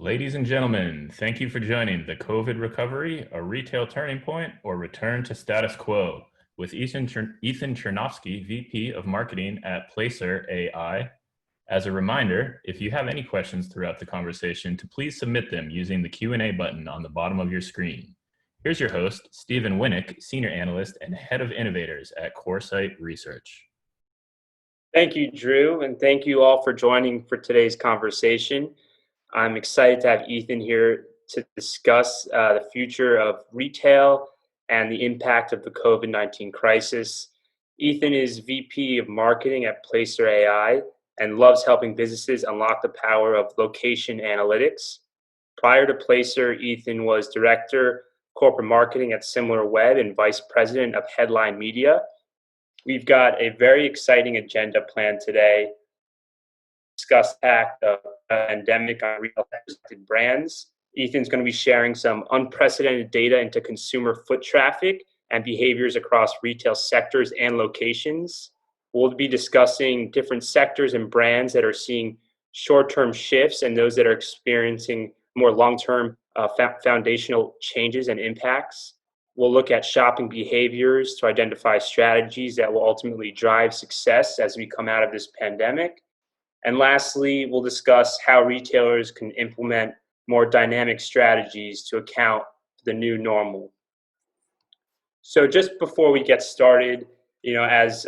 Ladies and gentlemen, thank you for joining the COVID Recovery, a Retail Turning Point, or Return to Status Quo with Ethan Chernofsky, VP of Marketing at Placer.ai. As a reminder, if you have any questions throughout the conversation, to please submit them using the Q&A button on the bottom of your screen. Here's your host, Stephen Winnick, Senior Analyst and Head of Innovators at Coresight Research. Thank you, Drew, and thank you all for joining for today's conversation. I'm excited to have Ethan here to discuss the future of retail and the impact of the COVID-19 crisis. Ethan is VP of Marketing at Placer.ai and loves helping businesses unlock the power of location analytics. Prior to Placer, Ethan was Director Corporate Marketing at SimilarWeb and Vice President of Headline Media. We've got a very exciting agenda planned today. Discuss the impact of the pandemic on retail brands. Ethan's going to be sharing some unprecedented data into consumer foot traffic and behaviors across retail sectors and locations. We'll be discussing different sectors and brands that are seeing short-term shifts and those that are experiencing more long-term foundational changes and impacts. We'll look at shopping behaviors to identify strategies that will ultimately drive success as we come out of this pandemic. And lastly, we'll discuss how retailers can implement more dynamic strategies to account for the new normal. So just before we get started, as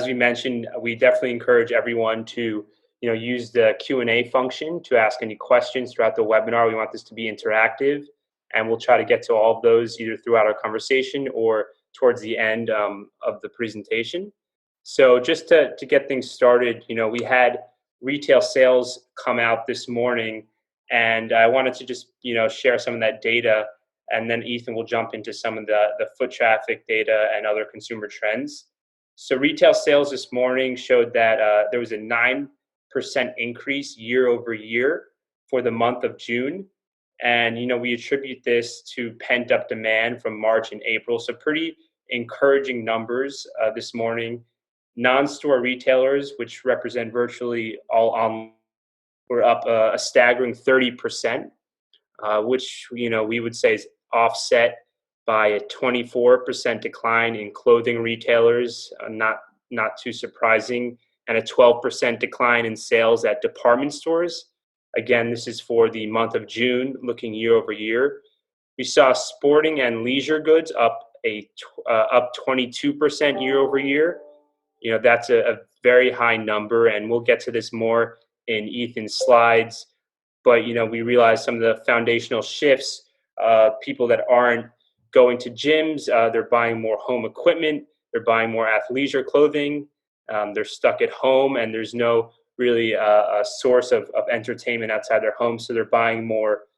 we mentioned, we definitely encourage everyone to use the Q&A function to ask any questions throughout the webinar. We want this to be interactive, and we'll try to get to all of those either throughout our conversation or towards the end of the presentation. So just to get things started, we had retail sales come out this morning, and I wanted to just share some of that data, and then Ethan will jump into some of the foot traffic data and other consumer trends. So retail sales this morning showed that there was a 9% increase year over year for the month of June. And, we attribute this to pent-up demand from March and April. So pretty encouraging numbers this morning. Non-store retailers, which represent virtually all online, were up a staggering 30%, which, we would say is offset by a 24% decline in clothing retailers, not too surprising, and a 12% decline in sales at department stores. Again, this is for the month of June, looking year over year. We saw sporting and leisure goods up 22% year over year. That's a very high number, and we'll get to this more in Ethan's slides. But, we realize some of the foundational shifts, people that aren't going to gyms, they're buying more home equipment, they're buying more athleisure clothing, they're stuck at home, and there's no really a source of entertainment outside their home. So they're buying more,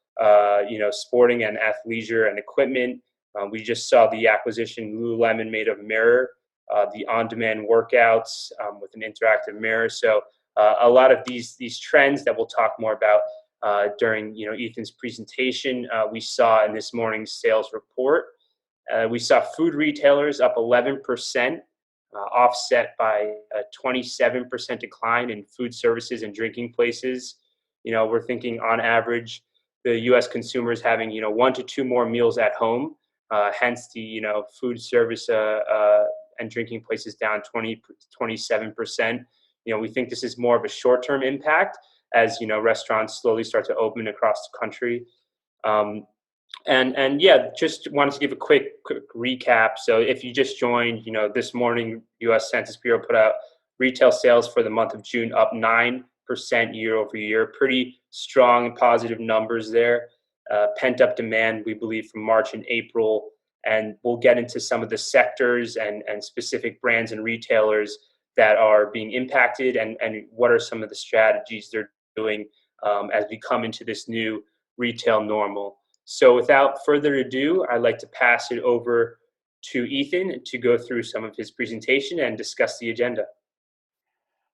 sporting and athleisure and equipment. We just saw the acquisition Lululemon made of Mirror, the on-demand workouts with an interactive mirror. So a lot of these trends that we'll talk more about during Ethan's presentation, we saw in this morning's sales report. We saw food retailers up 11%. Offset by a 27% decline in food services and drinking places. We're thinking on average, the U.S. consumer is having 1 to 2 more meals at home. Hence the food service and drinking places down 27%. We think this is more of a short-term impact as restaurants slowly start to open across the country. And just wanted to give a quick recap. So if you just joined, this morning, U.S. Census Bureau put out retail sales for the month of June up 9% year over year. Pretty strong and positive numbers there. Pent-up demand, we believe, from March and April. And we'll get into some of the sectors and specific brands and retailers that are being impacted and what are some of the strategies they're doing as we come into this new retail normal. So without further ado, I'd like to pass it over to Ethan to go through some of his presentation and discuss the agenda.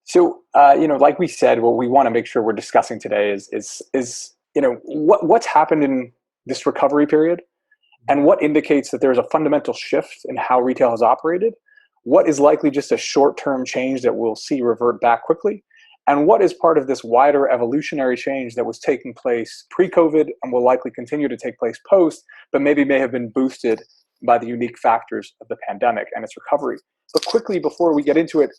So, like we said, what we want to make sure we're discussing today is what's happened in this recovery period and what indicates that there's a fundamental shift in how retail has operated, what is likely just a short-term change that we'll see revert back quickly, and what is part of this wider evolutionary change that was taking place pre-COVID and will likely continue to take place post, but maybe may have been boosted by the unique factors of the pandemic and its recovery. But quickly, before we get into it,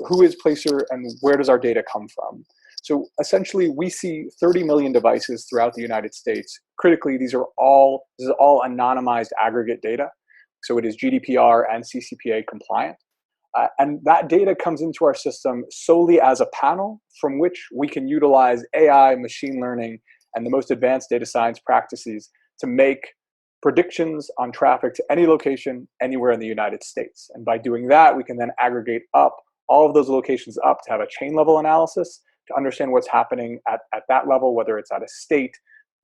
who is Placer and where does our data come from? So essentially, we see 30 million devices throughout the United States. Critically, this is all anonymized aggregate data. So it is GDPR and CCPA compliant. And that data comes into our system solely as a panel from which we can utilize AI, machine learning, and the most advanced data science practices to make predictions on traffic to any location anywhere in the United States. And by doing that, we can then aggregate up all of those locations up to have a chain level analysis to understand what's happening at that level, whether it's at a state,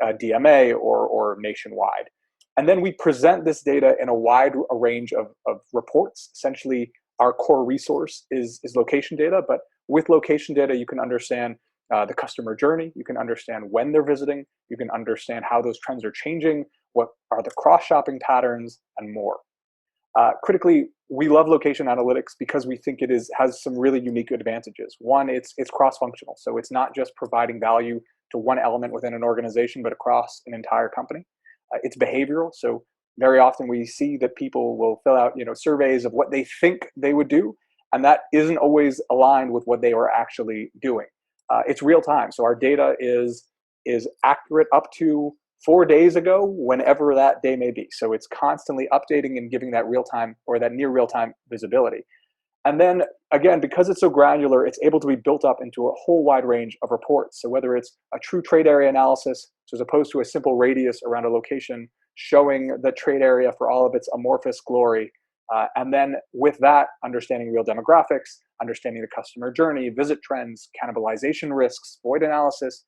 DMA, or nationwide. And then we present this data in a wide range of reports. Essentially, our core resource is location data, but with location data, you can understand the customer journey, you can understand when they're visiting, you can understand how those trends are changing, what are the cross-shopping patterns, and more. Critically, we love location analytics because we think it has some really unique advantages. One, it's cross-functional, so it's not just providing value to one element within an organization, but across an entire company. It's behavioral, so very often we see that people will fill out surveys of what they think they would do, and that isn't always aligned with what they are actually doing. It's real time, so our data is accurate up to 4 days ago, whenever that day may be. So it's constantly updating and giving that real time or that near real time visibility. And then again, because it's so granular, it's able to be built up into a whole wide range of reports. So whether it's a true trade area analysis, so as opposed to a simple radius around a location showing the trade area for all of its amorphous glory, and then with that, understanding real demographics, understanding the customer journey, visit trends, cannibalization risks, void analysis,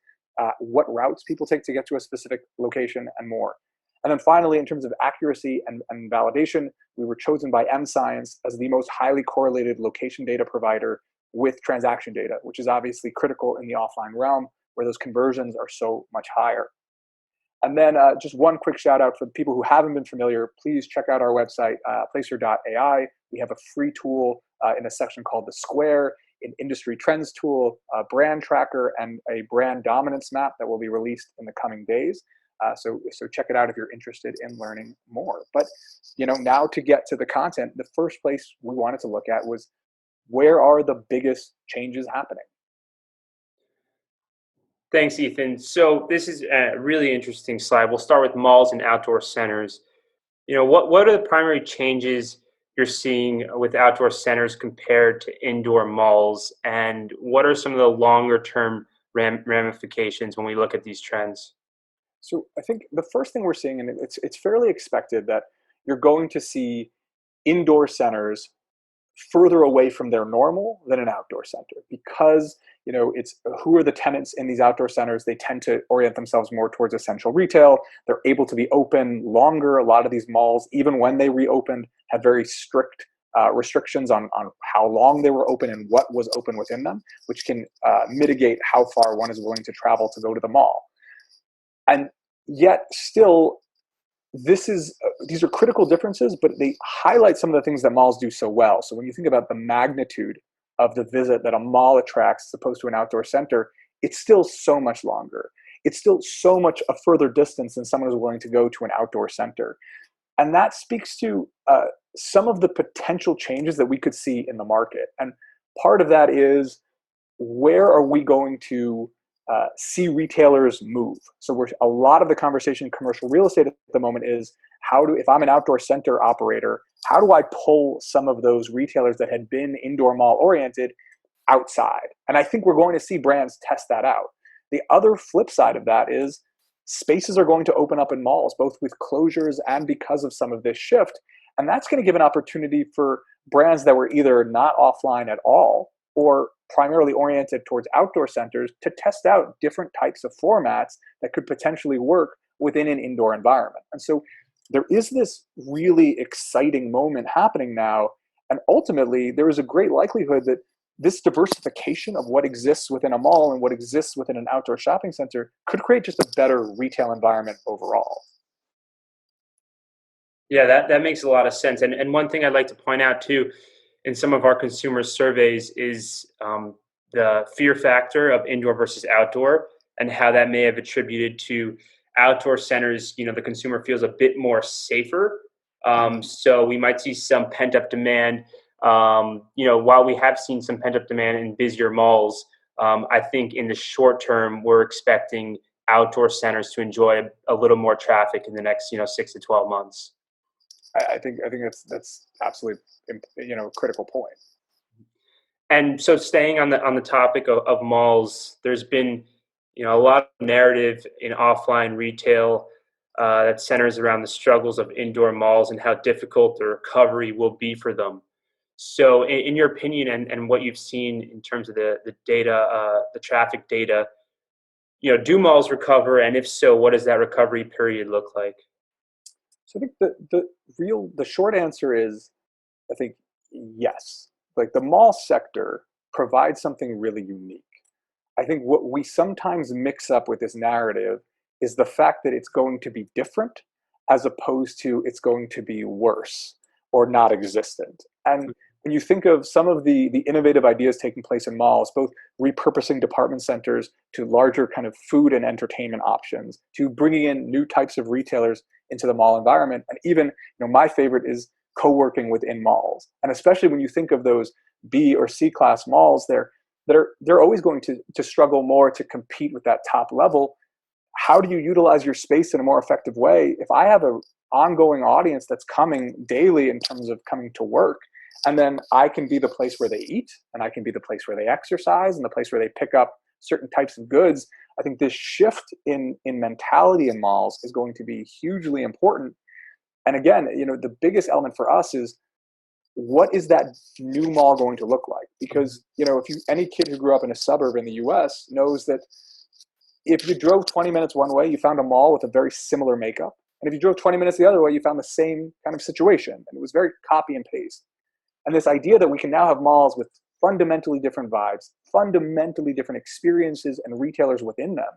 what routes people take to get to a specific location, and more. And then finally, in terms of accuracy and validation, we were chosen by M-Science as the most highly correlated location data provider with transaction data, which is obviously critical in the offline realm where those conversions are so much higher. And then just one quick shout out for the people who haven't been familiar, please check out our website, Placer.ai. We have a free tool in a section called The Square, an industry trends tool, a brand tracker, and a brand dominance map that will be released in the coming days. So check it out if you're interested in learning more. But now to get to the content, the first place we wanted to look at was where are the biggest changes happening? Thanks, Ethan. So this is a really interesting slide. We'll start with malls and outdoor centers. What are the primary changes you're seeing with outdoor centers compared to indoor malls, and what are some of the longer term ramifications when we look at these trends? So I think the first thing we're seeing, and it's fairly expected, that you're going to see indoor centers further away from their normal than an outdoor center, because it's who are the tenants in these outdoor centers. They tend to orient themselves more towards essential retail. They're able to be open longer. A lot of these malls, even when they reopened, had very strict restrictions on how long they were open and what was open within them, which can mitigate how far one is willing to travel to go to the mall. And yet still, these are critical differences, but they highlight some of the things that malls do so well. So when you think about the magnitude of the visit that a mall attracts as opposed to an outdoor center, it's still so much longer. It's still so much a further distance than someone is willing to go to an outdoor center. And that speaks to some of the potential changes that we could see in the market. And part of that is, where are we going to see retailers move? So a lot of the conversation in commercial real estate at the moment is, if I'm an outdoor center operator, how do I pull some of those retailers that had been indoor mall oriented outside? And I think we're going to see brands test that out. The other flip side of that is spaces are going to open up in malls, both with closures and because of some of this shift. And that's going to give an opportunity for brands that were either not offline at all or primarily oriented towards outdoor centers to test out different types of formats that could potentially work within an indoor environment. And so there is this really exciting moment happening now. And ultimately, there is a great likelihood that this diversification of what exists within a mall and what exists within an outdoor shopping center could create just a better retail environment overall. Yeah, that makes a lot of sense. And one thing I'd like to point out too, in some of our consumer surveys, is the fear factor of indoor versus outdoor, and how that may have attributed to outdoor centers. The consumer feels a bit more safer. So we might see some pent up demand. While we have seen some pent up demand in busier malls, I think in the short term, we're expecting outdoor centers to enjoy a little more traffic in the next 6 to 12 months. I think that's absolutely critical point. And so, staying on the topic of malls, there's been a lot of narrative in offline retail that centers around the struggles of indoor malls and how difficult the recovery will be for them. So, in your opinion, and what you've seen in terms of the data, the traffic data, do malls recover, and if so, what does that recovery period look like? So I think the short answer is, I think yes. Like the mall sector provides something really unique. I think what we sometimes mix up with this narrative is the fact that it's going to be different as opposed to it's going to be worse or not existent. And when you think of some of the innovative ideas taking place in malls, both repurposing department centers to larger kind of food and entertainment options, to bringing in new types of retailers into the mall environment, and even my favorite is co-working within malls. And especially when you think of those B or C class malls, they're always going to struggle more to compete with that top level. How do you utilize your space in a more effective way? If I have an ongoing audience that's coming daily in terms of coming to work, and then I can be the place where they eat, and I can be the place where they exercise, and the place where they pick up certain types of goods, I think this shift in mentality in malls is going to be hugely important. And again, the biggest element for us is, what is that new mall going to look like? Because any kid who grew up in a suburb in the US knows that if you drove 20 minutes one way, you found a mall with a very similar makeup. And if you drove 20 minutes the other way, you found the same kind of situation. And it was very copy and paste. And this idea that we can now have malls with fundamentally different vibes, fundamentally different experiences and retailers within them,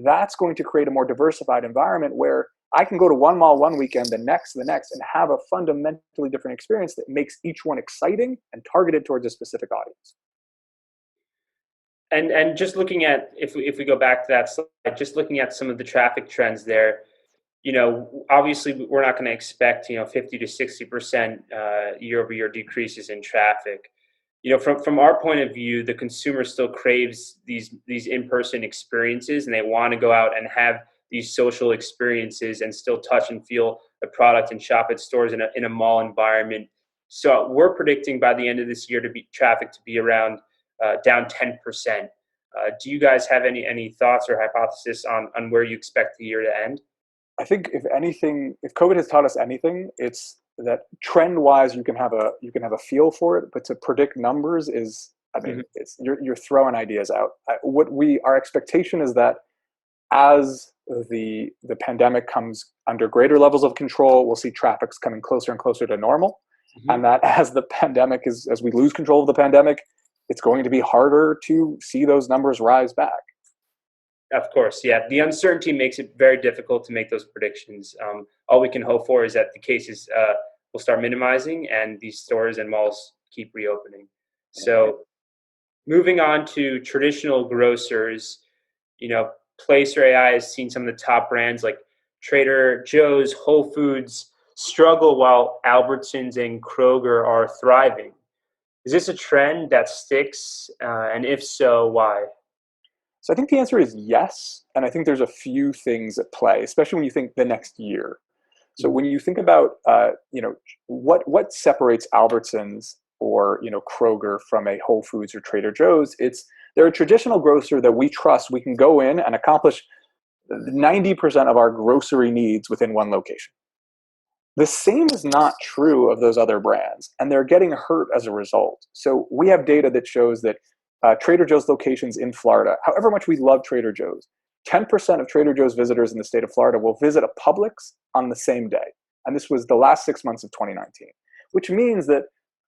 that's going to create a more diversified environment where I can go to one mall one weekend, the next, and have a fundamentally different experience that makes each one exciting and targeted towards a specific audience. And just looking at, if we go back to that slide, just looking at some of the traffic trends there, obviously we're not going to expect 50 to 60% year-over-year decreases in traffic. From our point of view, the consumer still craves these in-person experiences, and they want to go out and have these social experiences and still touch and feel the product and shop at stores in a mall environment. So we're predicting by the end of this year traffic to be around down 10%. Do you guys have any thoughts or hypothesis on where you expect the year to end? I think if COVID has taught us anything, it's that trend-wise you can have a feel for it, but to predict numbers is, it's you're throwing ideas out. Our expectation is that as the pandemic comes under greater levels of control, we'll see traffic's coming closer and closer to normal, and that as we lose control of the pandemic, it's going to be harder to see those numbers rise back. Of course, yeah. The uncertainty makes it very difficult to make those predictions. All we can hope for is that the cases will start minimizing and these stores and malls keep reopening. So moving on to traditional grocers, Placer.ai has seen some of the top brands like Trader Joe's, Whole Foods struggle while Albertsons and Kroger are thriving. Is this a trend that sticks? And if so, why? So I think the answer is yes. And I think there's a few things at play, especially when you think the next year. So when you think about, what separates Albertsons or, Kroger from a Whole Foods or Trader Joe's, they're a traditional grocer that we trust. We can go in and accomplish 90% of our grocery needs within one location. The same is not true of those other brands, and they're getting hurt as a result. So we have data that shows that Trader Joe's locations in Florida, however much we love Trader Joe's, 10% of Trader Joe's visitors in the state of Florida will visit a Publix on the same day. And this was the last 6 months of 2019, which means that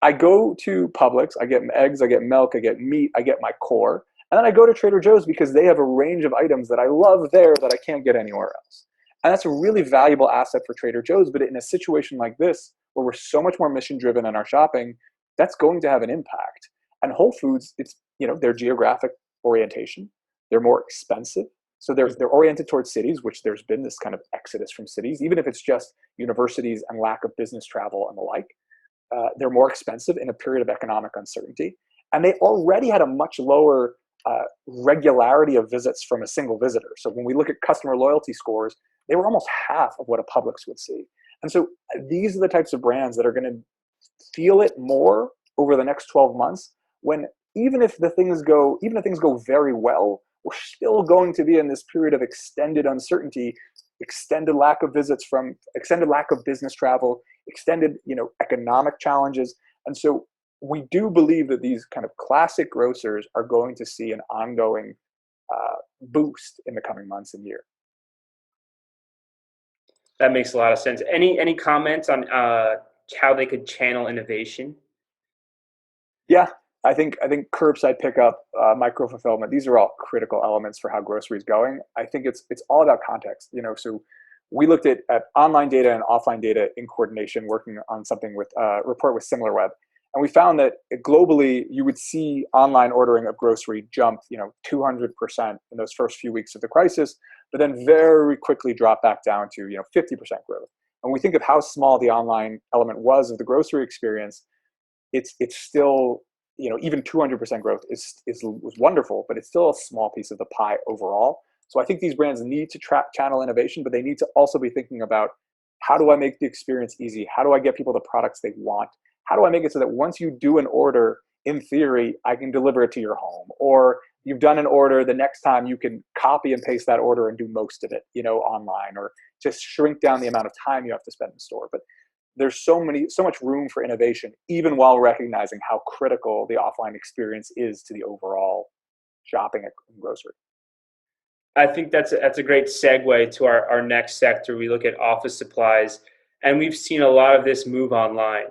I go to Publix, I get eggs, I get milk, I get meat, I get my core, and then I go to Trader Joe's because they have a range of items that I love there that I can't get anywhere else. And that's a really valuable asset for Trader Joe's, but in a situation like this, where we're so much more mission driven in our shopping, that's going to have an impact. And Whole Foods, it's, their geographic orientation. They're more expensive. So they're oriented towards cities, which there's been this kind of exodus from cities, even if it's just universities and lack of business travel and the like. They're more expensive in a period of economic uncertainty. And they already had a much lower regularity of visits from a single visitor. So when we look at customer loyalty scores, they were almost half of what a Publix would see. And so these are the types of brands that are going to feel it more over the next 12 months, when even if things go very well, we're still going to be in this period of extended uncertainty, extended lack of business travel, extended, economic challenges. And so we do believe that these kind of classic grocers are going to see an ongoing boost in the coming months and year. That makes a lot of sense. Any comments on how they could channel innovation? Yeah, I think curbside pickup, micro fulfillment, these are all critical elements for how grocery is going. I think it's all about context. So we looked at online data and offline data in coordination, working on something with a report with SimilarWeb. And we found that globally, you would see online ordering of grocery jump, 200% in those first few weeks of the crisis, but then very quickly drop back down to, 50% growth. And we think of how small the online element was of the grocery experience. It's still, even 200% growth was wonderful, but it's still a small piece of the pie overall. So I think these brands need to channel innovation, but they need to also be thinking about, how do I make the experience easy? How do I get people the products they want? How do I make it so that once you do an order, in theory, I can deliver it to your home? Or you've done an order, the next time you can copy and paste that order and do most of it, online, or just shrink down the amount of time you have to spend in store. But there's so much room for innovation, even while recognizing how critical the offline experience is to the overall shopping at grocery. I think that's a great segue to our next sector. We look at office supplies, and we've seen a lot of this move online.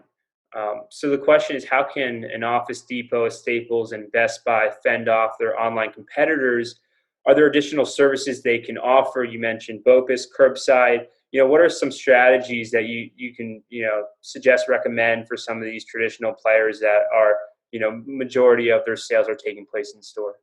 So the question is, how can an Office Depot, a Staples, and Best Buy fend off their online competitors? Are there additional services they can offer? You mentioned BOPUS, curbside. What are some strategies that you can suggest, recommend for some of these traditional players that are majority of their sales are taking place in store?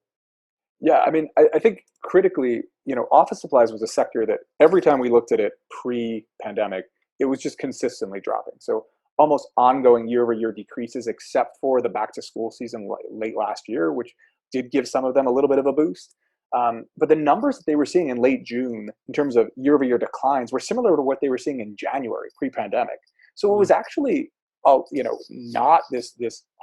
Yeah, I mean, I think critically, office supplies was a sector that every time we looked at it pre-pandemic, it was just consistently dropping. So almost ongoing year-over-year decreases, except for the back-to-school season late last year, which did give some of them a little bit of a boost. But the numbers that they were seeing in late June in terms of year-over-year declines were similar to what they were seeing in January pre-pandemic. So it was actually, not this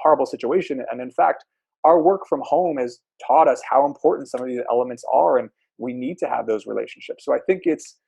horrible situation. And in fact, our work from home has taught us how important some of these elements are, and we need to have those relationships. So I think it's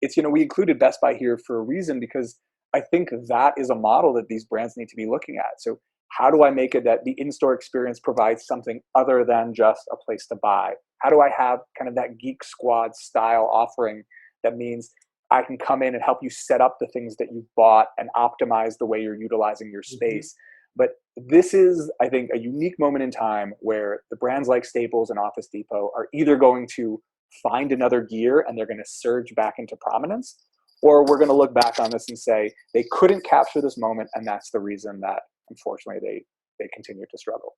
we included Best Buy here for a reason, because I think that is a model that these brands need to be looking at. So how do I make it that the in-store experience provides something other than just a place to buy? How do I have kind of that Geek Squad style offering that means I can come in and help you set up the things that you bought and optimize the way you're utilizing your space? But this is, I think, a unique moment in time where the brands like Staples and Office Depot are either going to find another gear and they're going to surge back into prominence, or we're going to look back on this and say they couldn't capture this moment, and that's the reason that, unfortunately, they continue to struggle.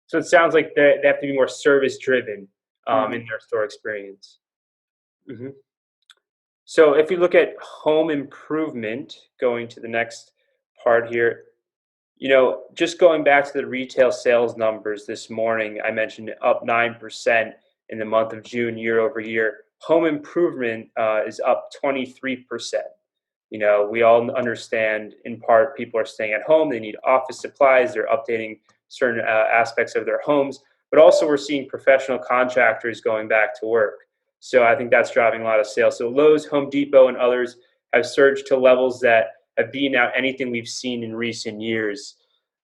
So it sounds like they have to be more service-driven in their store experience. So if we look at home improvement, going to the next part here, just going back to the retail sales numbers this morning, I mentioned up 9% in the month of June year over year. Home improvement is up 23%. We all understand, in part, people are staying at home. They need office supplies. They're updating certain aspects of their homes. But also we're seeing professional contractors going back to work. So I think that's driving a lot of sales. So Lowe's, Home Depot, and others have surged to levels that have beaten out anything we've seen in recent years.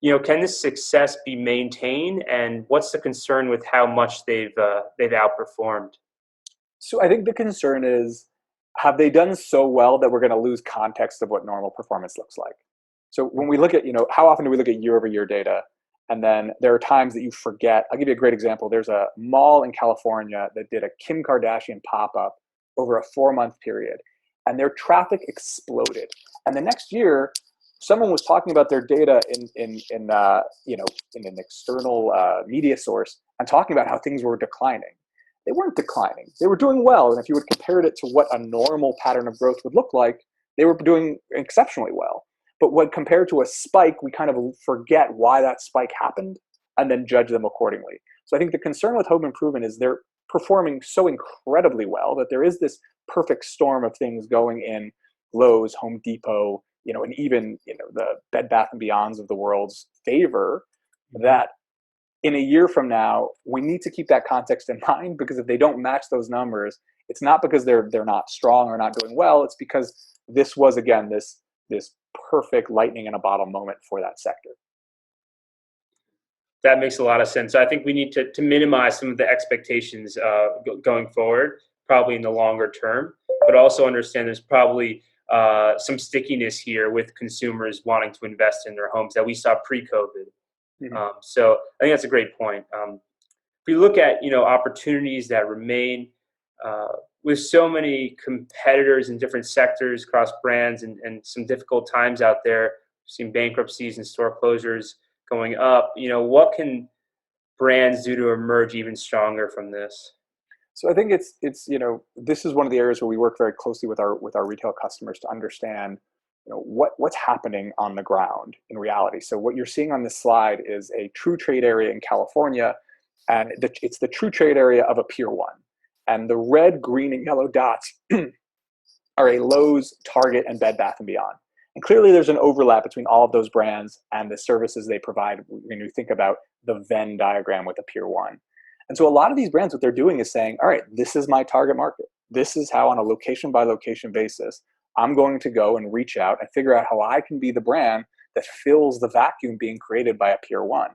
Can this success be maintained? And what's the concern with how much they've outperformed? So I think the concern is, have they done so well that we're going to lose context of what normal performance looks like? So when we look at, how often do we look at year-over-year data? And then there are times that you forget. I'll give you a great example. There's a mall in California that did a Kim Kardashian pop-up over a 4-month period, and their traffic exploded. And the next year, someone was talking about their data in an external media source and talking about how things were declining. They weren't declining. They were doing well. And if you would compare it to what a normal pattern of growth would look like, they were doing exceptionally well. But when compared to a spike, we kind of forget why that spike happened and then judge them accordingly. So I think the concern with home improvement is they're performing so incredibly well that there is this perfect storm of things going in Lowe's, Home Depot, and even, the Bed Bath & Beyonds of the world's favor, that in a year from now, we need to keep that context in mind, because if they don't match those numbers, it's not because they're not strong or not doing well. It's because this was, again, this perfect lightning in a bottle moment for that sector. That makes a lot of sense. So I think we need to minimize some of the expectations going forward, probably in the longer term, but also understand there's probably some stickiness here with consumers wanting to invest in their homes that we saw pre-COVID. So I think that's a great point. If we look at opportunities that remain with so many competitors in different sectors across brands and some difficult times out there, we've seen bankruptcies and store closures going up. What can brands do to emerge even stronger from this? So I think it's this is one of the areas where we work very closely with our retail customers to understand what's happening on the ground in reality. So what you're seeing on this slide is a true trade area in California, and it's the true trade area of a Pier 1. And the red, green, and yellow dots are a Lowe's, Target, and Bed Bath & Beyond. And clearly there's an overlap between all of those brands and the services they provide when you think about the Venn diagram with a Pier 1. And so a lot of these brands, what they're doing is saying, all right, this is my target market. This is how, on a location by location basis, I'm going to go and reach out and figure out how I can be the brand that fills the vacuum being created by a Pier 1.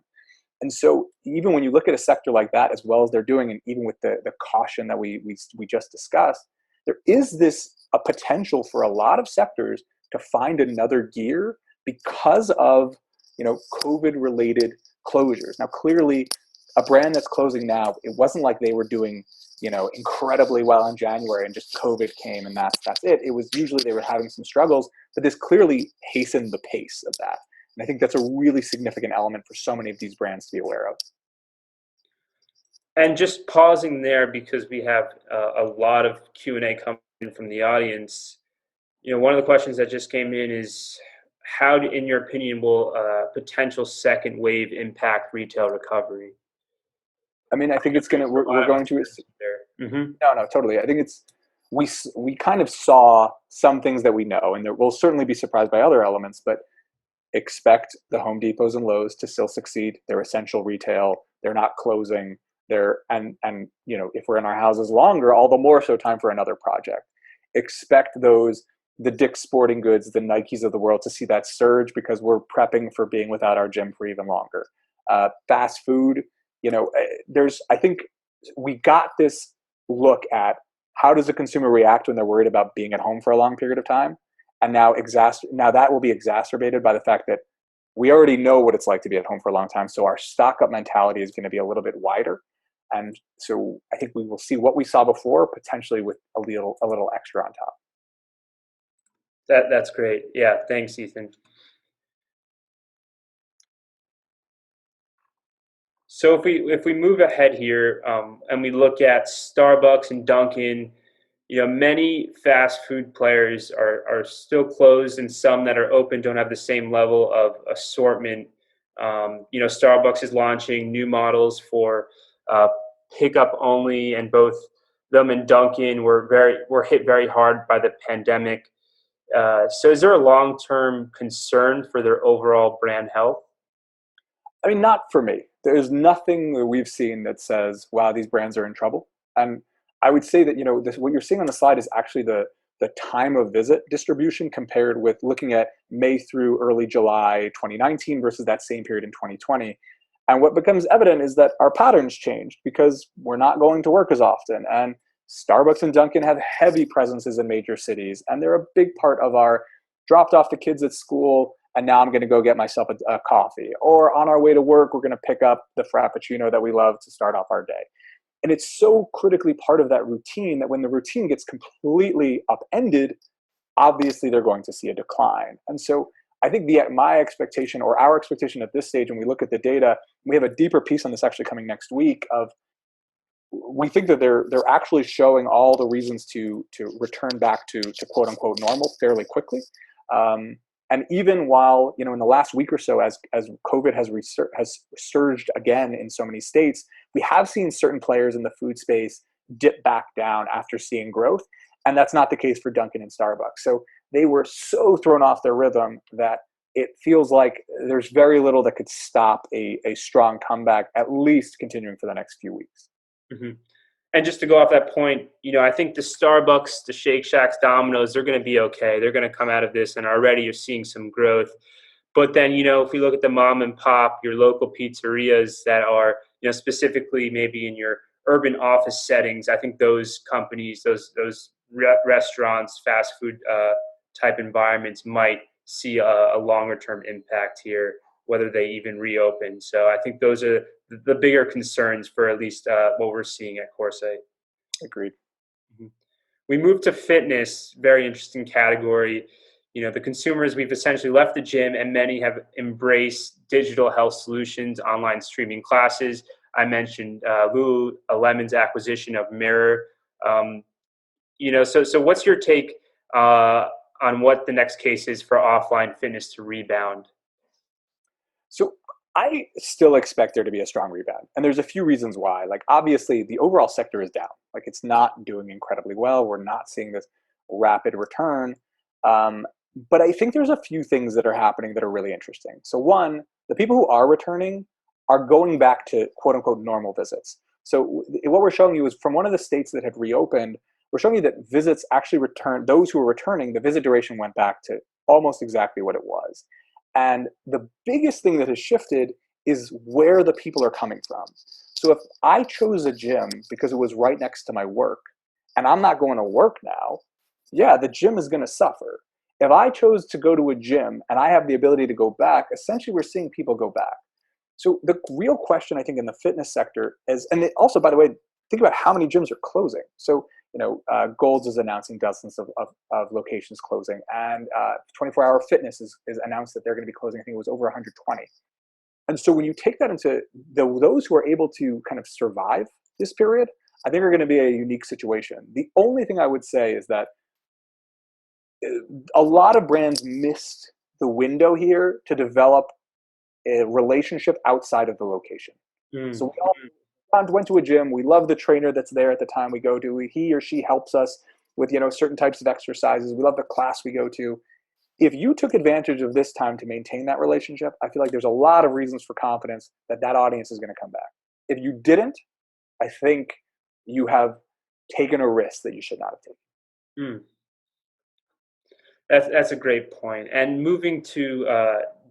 And so even when you look at a sector like that, as well as they're doing, and even with the caution that we just discussed, there is a potential for a lot of sectors to find another gear because of COVID-related closures. Now, clearly, a brand that's closing now, it wasn't like they were doing incredibly well in January and just COVID came and that's it. It was usually they were having some struggles, but this clearly hastened the pace of that. And I think that's a really significant element for so many of these brands to be aware of. And just pausing there, because we have a lot of Q&A coming in from the audience. One of the questions that just came in is, how, in your opinion, will a potential second wave impact retail recovery? I mean, I think it's we're going to. No, totally. I think we kind of saw some things that we know, and we'll certainly be surprised by other elements, but expect the Home Depots and Lowe's to still succeed. They're essential retail. They're not closing. And if we're in our houses longer, all the more so time for another project. Expect the Dick's Sporting Goods, the Nikes of the world to see that surge because we're prepping for being without our gym for even longer. Fast food, I think we got this look at how does a consumer react when they're worried about being at home for a long period of time. And now that will be exacerbated by the fact that we already know what it's like to be at home for a long time. So our stock up mentality is going to be a little bit wider. And so I think we will see what we saw before, potentially with a little extra on top. That's great. Yeah, thanks, Ethan. So if we move ahead here and we look at Starbucks and Dunkin', many fast food players are still closed, and some that are open don't have the same level of assortment. Starbucks is launching new models for pickup only, and both them and Dunkin' were hit very hard by the pandemic. So is there a long-term concern for their overall brand health? I mean, not for me. There's nothing that we've seen that says, wow, these brands are in trouble. And I would say that, what you're seeing on the slide is actually the time of visit distribution compared with looking at May through early July 2019 versus that same period in 2020. And what becomes evident is that our patterns changed because we're not going to work as often. And Starbucks and Dunkin' have heavy presences in major cities, and they're a big part of our dropped off the kids at school, and now I'm going to go get myself a coffee. Or on our way to work, we're going to pick up the Frappuccino that we love to start off our day. And it's so critically part of that routine that when the routine gets completely upended, obviously they're going to see a decline. And so I think my expectation, or our expectation at this stage, when we look at the data, we have a deeper piece on this actually coming next week, of we think that they're actually showing all the reasons to return back to quote unquote normal fairly quickly. And even while, in the last week or so, as COVID has surged again in so many states, we have seen certain players in the food space dip back down after seeing growth. And that's not the case for Dunkin' and Starbucks. So they were so thrown off their rhythm that it feels like there's very little that could stop a strong comeback, at least continuing for the next few weeks. Mm-hmm. And just to go off that point, I think the Starbucks, the Shake Shacks, Domino's, they're going to be okay. They're going to come out of this, and already you're seeing some growth. But then, if we look at the mom and pop, your local pizzerias that are, specifically maybe in your urban office settings, I think those companies, those restaurants, fast food type environments might see a longer term impact here, whether they even reopen. So I think those are the bigger concerns for at least what we're seeing at Coresight. Agreed. Mm-hmm. We move to fitness, very interesting category. The consumers, we've essentially left the gym, and many have embraced digital health solutions, online streaming classes. I mentioned Lululemon's acquisition of Mirror. So what's your take on what the next case is for offline fitness to rebound? So I still expect there to be a strong rebound. And there's a few reasons why. Like, obviously, the overall sector is down. Like, it's not doing incredibly well. We're not seeing this rapid return. But I think there's a few things that are happening that are really interesting. So one, the people who are returning are going back to quote unquote normal visits. So what we're showing you is from one of the states that had reopened, we're showing you that visits actually returned. Those who were returning, the visit duration went back to almost exactly what it was. And the biggest thing that has shifted is where the people are coming from. So if I chose a gym because it was right next to my work, and I'm not going to work now, yeah, the gym is going to suffer. If I chose to go to a gym and I have the ability to go back, essentially we're seeing people go back. So the real question, I think, in the fitness sector is, and also, by the way, think about how many gyms are closing. So, Gold's is announcing dozens of locations closing, and 24-Hour Fitness is announced that they're going to be closing. I think it was over 120. And so when you take that into those who are able to kind of survive this period, I think are going to be a unique situation. The only thing I would say is that a lot of brands missed the window here to develop a relationship outside of the location. So we all went to a gym. We love the trainer that's there at the time we go to. He or she helps us with certain types of exercises. We love the class we go to. If you took advantage of this time to maintain that relationship, I feel like there's a lot of reasons for confidence that that audience is going to come back. If you didn't, I think you have taken a risk that you should not have taken. That's a great point. And moving to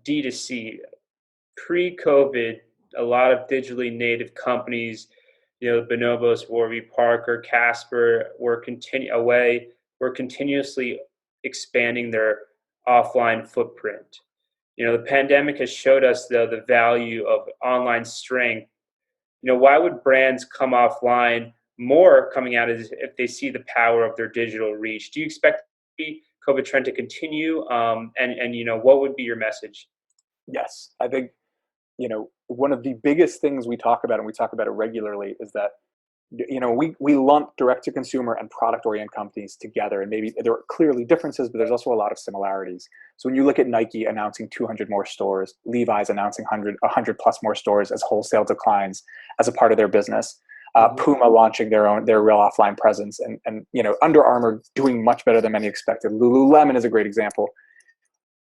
D2C, pre-COVID, a lot of digitally native companies, Bonobos, Warby Parker, Casper, were continuously expanding their offline footprint. The pandemic has showed us, though, the value of online strength. Why would brands come offline more coming out if they see the power of their digital reach? Do you expect the COVID trend to continue? And what would be your message? Yes, I think one of the biggest things we talk about, and we talk about it regularly, is that we lump direct to consumer and product oriented companies together, and maybe there are clearly differences, but there's also a lot of similarities. So when you look at Nike announcing 200 more stores, Levi's announcing 100 plus more stores as wholesale declines as a part of their business, Puma launching their real offline presence, and Under Armour doing much better than many expected. Lululemon is a great example.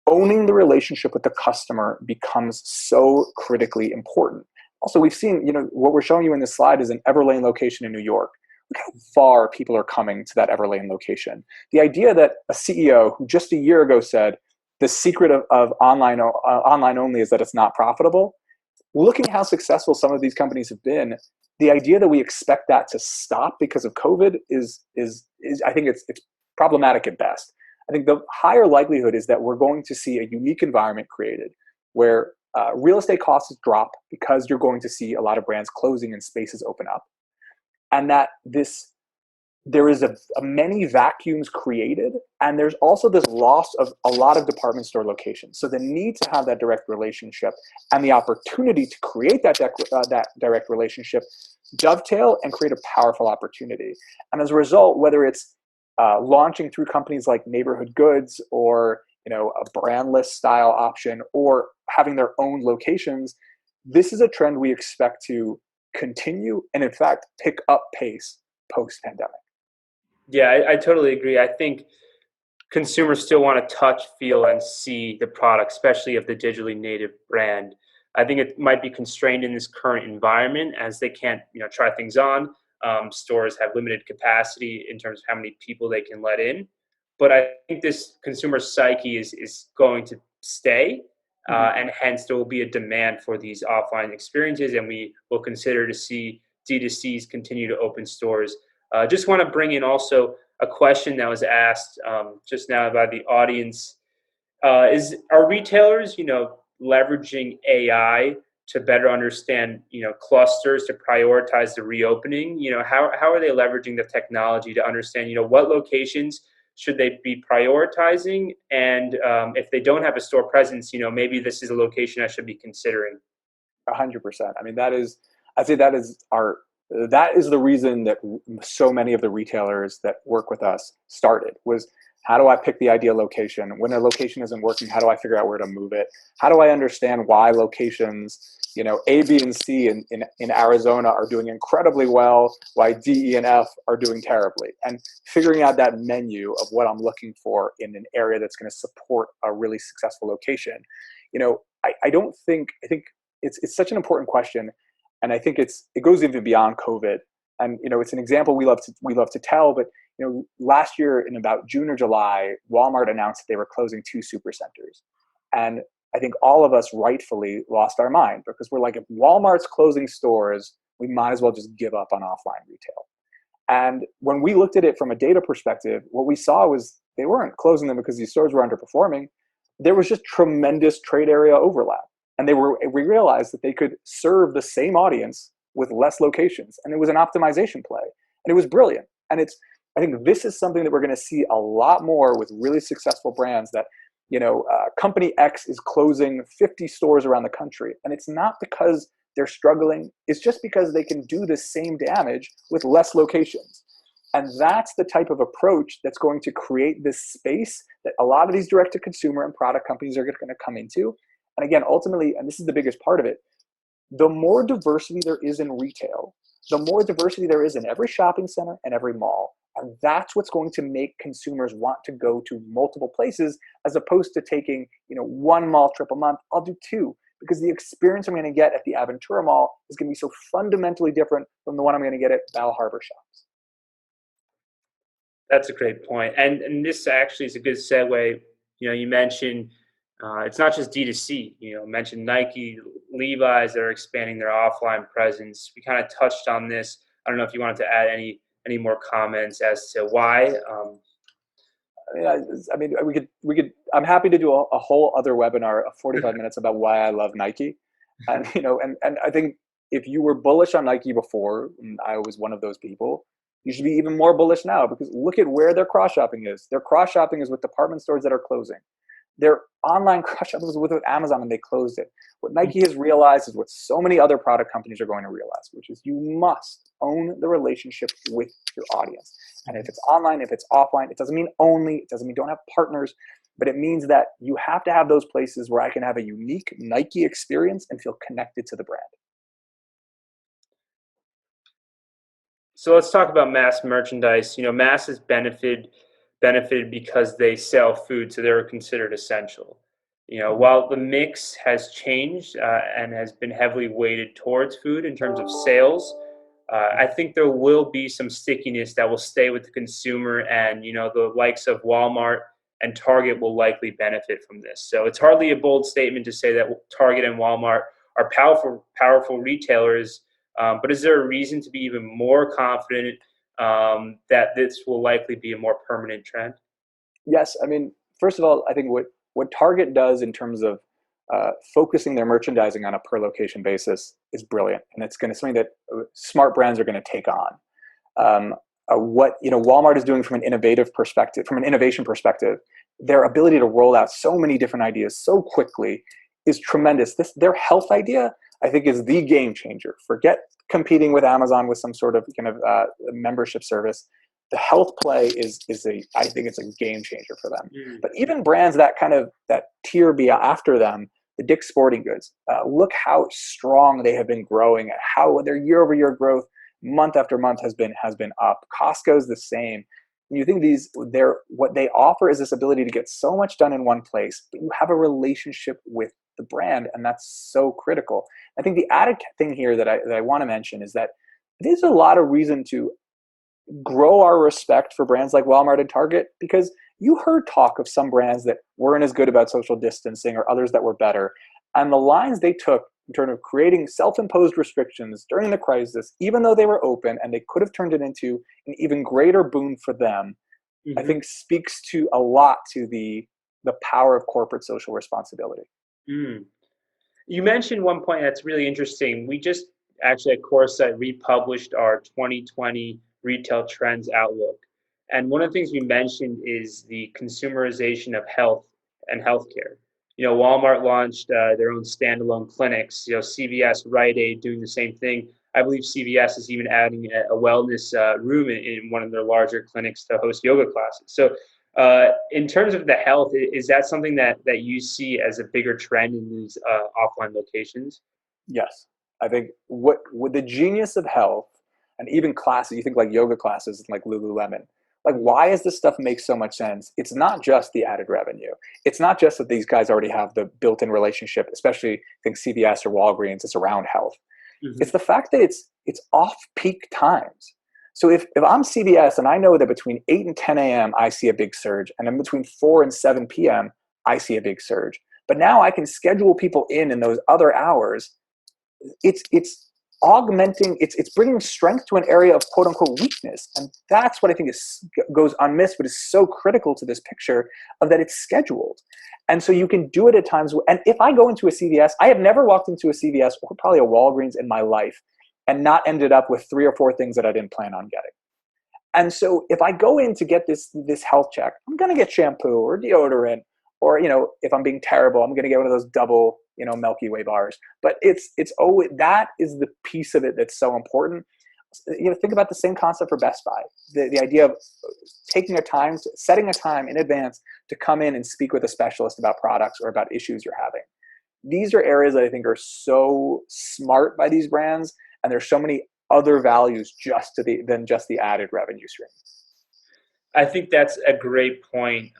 Owning the relationship with the customer becomes so critically important. Also, we've seen, what we're showing you in this slide is an Everlane location in New York. Look how far people are coming to that Everlane location. The idea that a CEO who just a year ago said the secret of online only is that it's not profitable, looking how successful some of these companies have been, the idea that we expect that to stop because of COVID is I think it's problematic at best. I think the higher likelihood is that we're going to see a unique environment created where real estate costs drop because you're going to see a lot of brands closing and spaces open up. And that there is a many vacuums created And there's also this loss of a lot of department store locations. So the need to have that direct relationship and the opportunity to create that direct relationship dovetail and create a powerful opportunity. And as a result, whether it's launching through companies like Neighborhood Goods, or a brandless style option, or having their own locations, this is a trend we expect to continue and in fact pick up pace post-pandemic. Yeah, I totally agree. I think consumers still want to touch, feel, and see the product, especially of the digitally native brand. I think it might be constrained in this current environment as they can't, try things on. Stores have limited capacity in terms of how many people they can let in. But I think this consumer psyche is going to stay, and hence there will be a demand for these offline experiences, and we will consider to see D2Cs continue to open stores. Just want to bring in also a question that was asked just now by the audience. Are retailers, leveraging AI to better understand, clusters to prioritize the reopening? How are they leveraging the technology to understand, what locations should they be prioritizing? And if they don't have a store presence, maybe this is a location I should be considering. 100%. I mean, I'd say that is the reason that so many of the retailers that work with us started, was how do I pick the ideal location? When a location isn't working, how do I figure out where to move it? How do I understand why locations, A, B, and C in Arizona are doing incredibly well, why D, E, and F are doing terribly? And figuring out that menu of what I'm looking for in an area that's going to support a really successful location. I think it's such an important question. And I think it goes even beyond COVID. And it's an example we love to tell. But last year in about June or July, Walmart announced that they were closing 2 supercenters, and I think all of us rightfully lost our mind, because we're like, if Walmart's closing stores, we might as well just give up on offline retail. And when we looked at it from a data perspective, what we saw was they weren't closing them because these stores were underperforming. There was just tremendous trade area overlap. And we realized that they could serve the same audience with less locations. And it was an optimization play. And it was brilliant. And I think this is something that we're going to see a lot more with really successful brands, that, company X is closing 50 stores around the country. And it's not because they're struggling. It's just because they can do the same damage with less locations. And that's the type of approach that's going to create this space that a lot of these direct-to-consumer and product companies are going to come into. And again, ultimately, and this is the biggest part of it, the more diversity there is in retail, the more diversity there is in every shopping center and every mall. And that's what's going to make consumers want to go to multiple places, as opposed to taking, one mall trip a month. I'll do 2, because the experience I'm going to get at the Aventura Mall is going to be so fundamentally different from the one I'm going to get at Bal Harbour Shops. That's a great point. And this actually is a good segue. You mentioned it's not just D2C. Mentioned Nike, Levi's that are expanding their offline presence. We kind of touched on this. I don't know if you wanted to add any more comments as to why. I mean, we could. I'm happy to do a whole other webinar of 45 minutes about why I love Nike, and and I think if you were bullish on Nike before, and I was one of those people, you should be even more bullish now, because look at where their cross shopping is. Their cross shopping is with department stores that are closing. Their online cross shopping was with Amazon, and they closed it. What Nike has realized is what so many other product companies are going to realize, which is you must own the relationship with your audience. And if it's online, if it's offline, it doesn't mean only, it doesn't mean don't have partners, but it means that you have to have those places where I can have a unique Nike experience and feel connected to the brand. So let's talk about mass merchandise. Mass has benefited because they sell food, so they're considered essential. While the mix has changed and has been heavily weighted towards food in terms of sales, I think there will be some stickiness that will stay with the consumer, and the likes of Walmart and Target will likely benefit from this. So it's hardly a bold statement to say that Target and Walmart are powerful retailers, but is there a reason to be even more confident that this will likely be a more permanent trend? Yes, I mean, first of all, I think what Target does in terms of focusing their merchandising on a per location basis is brilliant, and it's going to something that smart brands are going to take on. what Walmart is doing from an innovative perspective, from an innovation perspective, their ability to roll out so many different ideas so quickly is tremendous. Their health idea, I think, is the game changer. Forget competing with Amazon with some sort of membership service. The health play I think it's a game changer for them. But even brands that tier after them, the Dick's Sporting Goods, look how strong they have been growing, how their year-over-year growth month after month has been up. Costco's the same. And you think what they offer is this ability to get so much done in one place, but you have a relationship with the brand, and that's so critical. I think the added thing here that I want to mention is that there's a lot of reason to grow our respect for brands like Walmart and Target, because you heard talk of some brands that weren't as good about social distancing or others that were better. And the lines they took in terms of creating self-imposed restrictions during the crisis, even though they were open and they could have turned it into an even greater boon for them, I think speaks to a lot to the power of corporate social responsibility. You mentioned one point that's really interesting. We just actually at Coresight republished our 2020 Retail Trends Outlook. And one of the things we mentioned is the consumerization of health and healthcare. Walmart launched their own standalone clinics. CVS, Rite Aid doing the same thing. I believe CVS is even adding a wellness room in one of their larger clinics to host yoga classes. So in terms of the health, is that something that you see as a bigger trend in these offline locations? Yes. I think what the genius of health, and even classes, you think like yoga classes like Lululemon, like why does this stuff make so much sense? It's not just the added revenue. It's not just that these guys already have the built-in relationship, especially I think CVS or Walgreens, it's around health. It's the fact that it's off-peak times. So if I'm CVS and I know that between 8 and 10 a.m. I see a big surge, and then between 4 and 7 p.m. I see a big surge. But now I can schedule people in those other hours. It's augmenting, it's bringing strength to an area of quote unquote weakness. And that's what I think goes unmissed, but is so critical to this picture of that it's scheduled. And so you can do it at times. And if I go into a CVS, I have never walked into a CVS or probably a Walgreens in my life and not ended up with 3 or 4 things that I didn't plan on getting. And so if I go in to get this health check, I'm going to get shampoo or deodorant, or, if I'm being terrible, I'm going to get one of those double, Milky Way bars. But it's always, that is the piece of it that's so important. Think about the same concept for Best Buy. The idea of setting a time in advance to come in and speak with a specialist about products or about issues you're having. These are areas that I think are so smart by these brands, and there's so many other values than just the added revenue stream. I think that's a great point.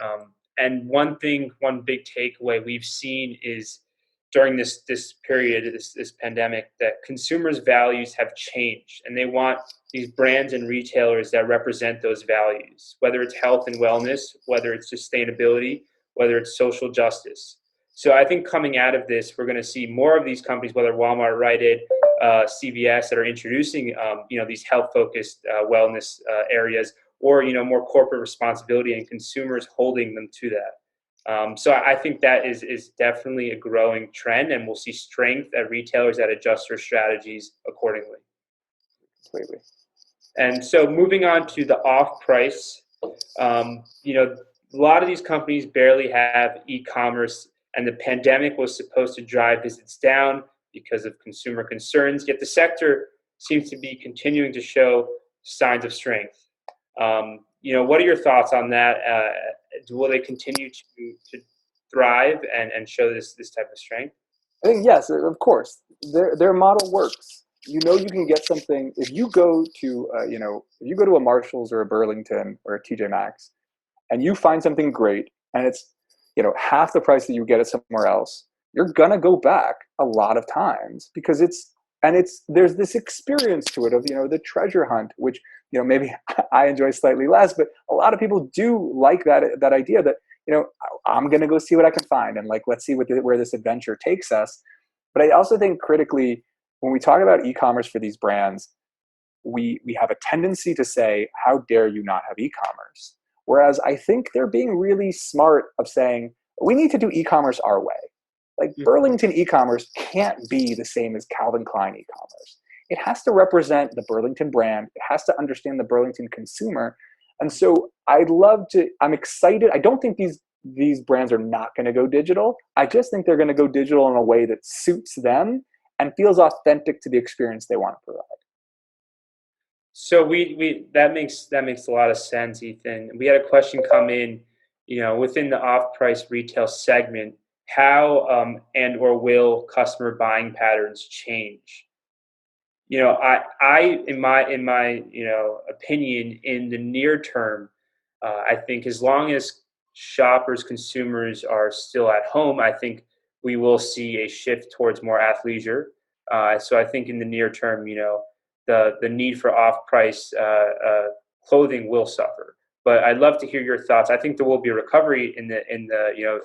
And one big takeaway we've seen is during this period, this pandemic, that consumers' values have changed, and they want these brands and retailers that represent those values, whether it's health and wellness, whether it's sustainability, whether it's social justice. So I think coming out of this, we're going to see more of these companies, whether Walmart, Rite Aid, CVS, that are introducing these health-focused wellness areas, or more corporate responsibility, and consumers holding them to that. So I think that is definitely a growing trend, and we'll see strength at retailers that adjust their strategies accordingly. Completely. And so moving on to the off-price, a lot of these companies barely have e-commerce, and the pandemic was supposed to drive visits down because of consumer concerns, yet the sector seems to be continuing to show signs of strength. What are your thoughts on that? Will they continue to thrive and show this type of strength? I think yes, of course. Their model works. You can get something if you go to a Marshalls or a Burlington or a TJ Maxx, and you find something great, and it's half the price that you get it somewhere else. You're gonna go back a lot of times because there's this experience to it of the treasure hunt, which maybe I enjoy slightly less, but a lot of people do like that idea that I'm gonna go see what I can find, and let's see where this adventure takes us. But I also think critically, when we talk about e-commerce for these brands, we have a tendency to say, how dare you not have e-commerce? Whereas I think they're being really smart of saying, we need to do e-commerce our way. Like Burlington e-commerce can't be the same as Calvin Klein e-commerce. it has to represent the Burlington brand. It has to understand the Burlington consumer. And so I'm excited. I don't think these brands are not going to go digital. I just think they're going to go digital in a way that suits them and feels authentic to the experience they want to provide. So that makes a lot of sense, Ethan. We had a question come in, within the off-price retail segment, how and or will customer buying patterns change? I in my opinion, in the near term, I think as long as consumers are still at home, I think we will see a shift towards more athleisure. So I think in the near term, the need for off-price clothing will suffer. But I'd love to hear your thoughts. I think there will be a recovery in the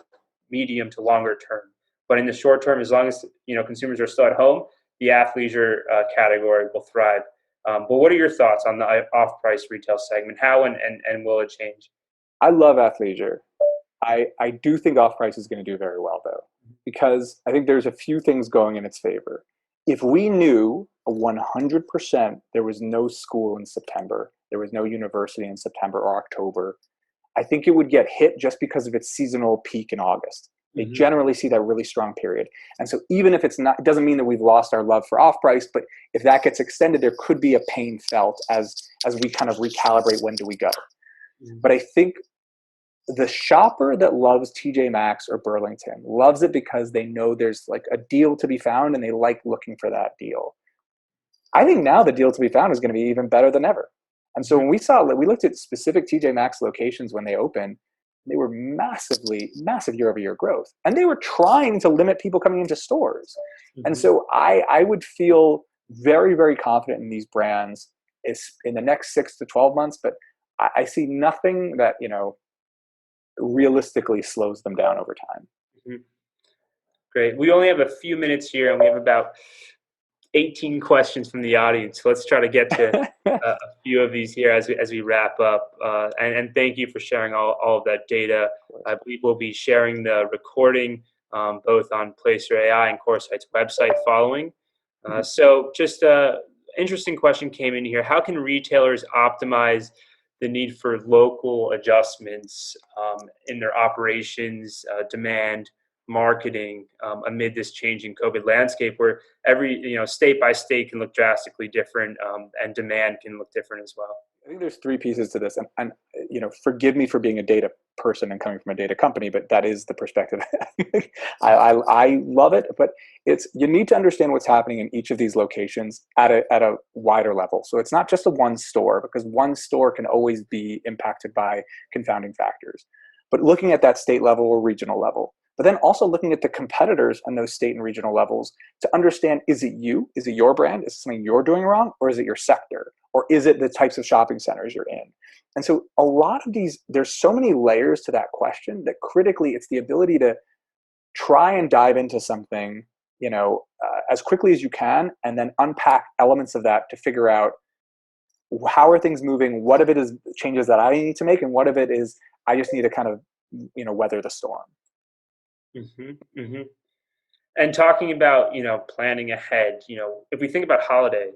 medium to longer term. But in the short term, as long as consumers are still at home, the athleisure category will thrive. But what are your thoughts on the off-price retail segment? How and will it change? I love athleisure. I do think off-price is going to do very well, though, because I think there's a few things going in its favor. If we knew 100% there was no school in September, there was no university in September or October, I think it would get hit just because of its seasonal peak in August. They generally see that really strong period. And so even if it doesn't mean that we've lost our love for off-price, but if that gets extended, there could be a pain felt as we kind of recalibrate when do we go. But I think the shopper that loves TJ Maxx or Burlington loves it because they know there's like a deal to be found and they like looking for that deal. I think now the deal to be found is going to be even better than ever. And so when we looked at specific TJ Maxx locations when they opened, they were massive year-over-year growth. And they were trying to limit people coming into stores. And so I would feel very, very confident in these brands in the next 6 to 12 months, but I see nothing that, realistically slows them down over time. Great. We only have a few minutes here, and we have about 18 questions from the audience. So let's try to get to a few of these here as we wrap up. And thank you for sharing all of that data. I believe we'll be sharing the recording both on Placer.ai and Coresight's website following. So just an interesting question came in here. How can retailers optimize the need for local adjustments in their operations, demand, marketing amid this changing COVID landscape where every state by state can look drastically different and demand can look different as well? I think there's three pieces to this, and forgive me for being a data person and coming from a data company, but that is the perspective. I love it, but you need to understand what's happening in each of these locations at a wider level. So it's not just a one store, because one store can always be impacted by confounding factors. But looking at that state level or regional level, but then also looking at the competitors on those state and regional levels to understand, is it you? Is it your brand? Is it something you're doing wrong? Or is it your sector? Or is it the types of shopping centers you're in? And so a lot of these, there's so many layers to that question that critically it's the ability to try and dive into something, as quickly as you can, and then unpack elements of that to figure out how are things moving, what of it is changes that I need to make, and what of it is I just need to kind of, weather the storm. And talking about, planning ahead, if we think about holiday,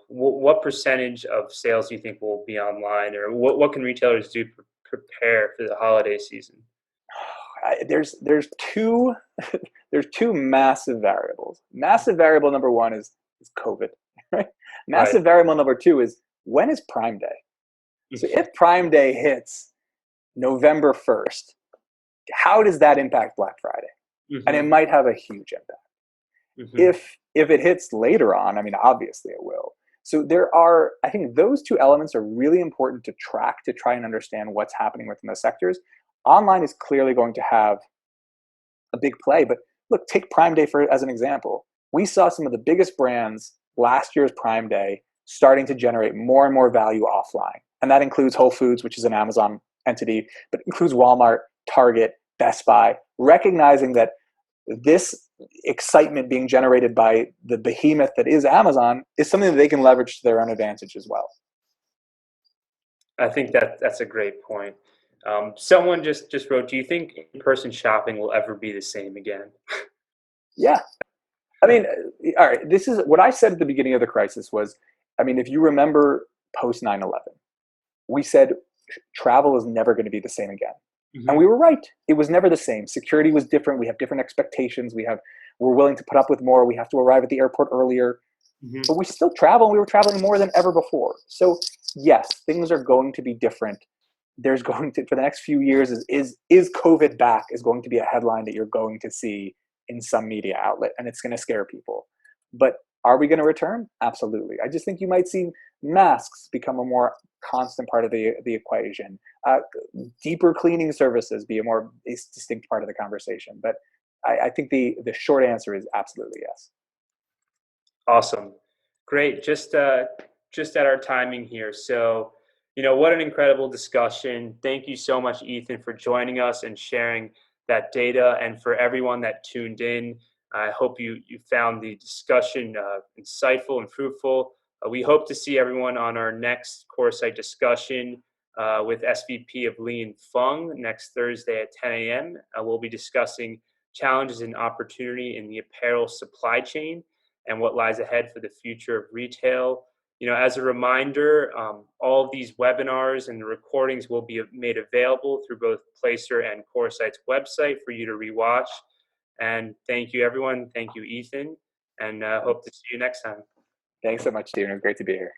what percentage of sales do you think will be online, or what can retailers do to prepare for the holiday season? There's two massive variables. Massive variable number one is COVID, right? Massive variable number two is, when is Prime Day? So if Prime Day hits November 1st, how does that impact Black Friday? And it might have a huge impact. If it hits later on, obviously it will. So I think those two elements are really important to track to try and understand what's happening within the sectors. Online is clearly going to have a big play, but look, take Prime Day as an example. We saw some of the biggest brands last year's Prime Day starting to generate more and more value offline. And that includes Whole Foods, which is an Amazon entity, but includes Walmart, Target, Best Buy, recognizing that this excitement being generated by the behemoth that is Amazon is something that they can leverage to their own advantage as well. I think that's a great point. Someone just wrote, do you think in-person shopping will ever be the same again? Yeah. I mean, all right, this is what I said at the beginning of the crisis was, I mean, if you remember post 9/11, we said travel is never going to be the same again. And we were right. It was never the same. Security was different. We have different expectations. We're willing to put up with more. We have to arrive at the airport earlier. But we still travel, and we were traveling more than ever before. So yes, things are going to be different. There's going to, for the next few years, is COVID back is going to be a headline that you're going to see in some media outlet, and it's going to scare people. But are we going to return? Absolutely. I just think you might see masks become a more constant part of the equation. Deeper cleaning services be a more distinct part of the conversation. But I think the short answer is absolutely yes. Awesome. Great. Just at our timing here. So, what an incredible discussion. Thank you so much, Ethan, for joining us and sharing that data. And for everyone that tuned in, I hope you found the discussion insightful and fruitful. We hope to see everyone on our next Coresight discussion with SVP of Li and Feng next Thursday at 10 a.m. We'll be discussing challenges and opportunity in the apparel supply chain and what lies ahead for the future of retail. As a reminder, all of these webinars and the recordings will be made available through both Placer and Coresight's website for you to rewatch. And thank you, everyone. Thank you, Ethan. And hope to see you next time. Thanks so much, Steven. It was great to be here.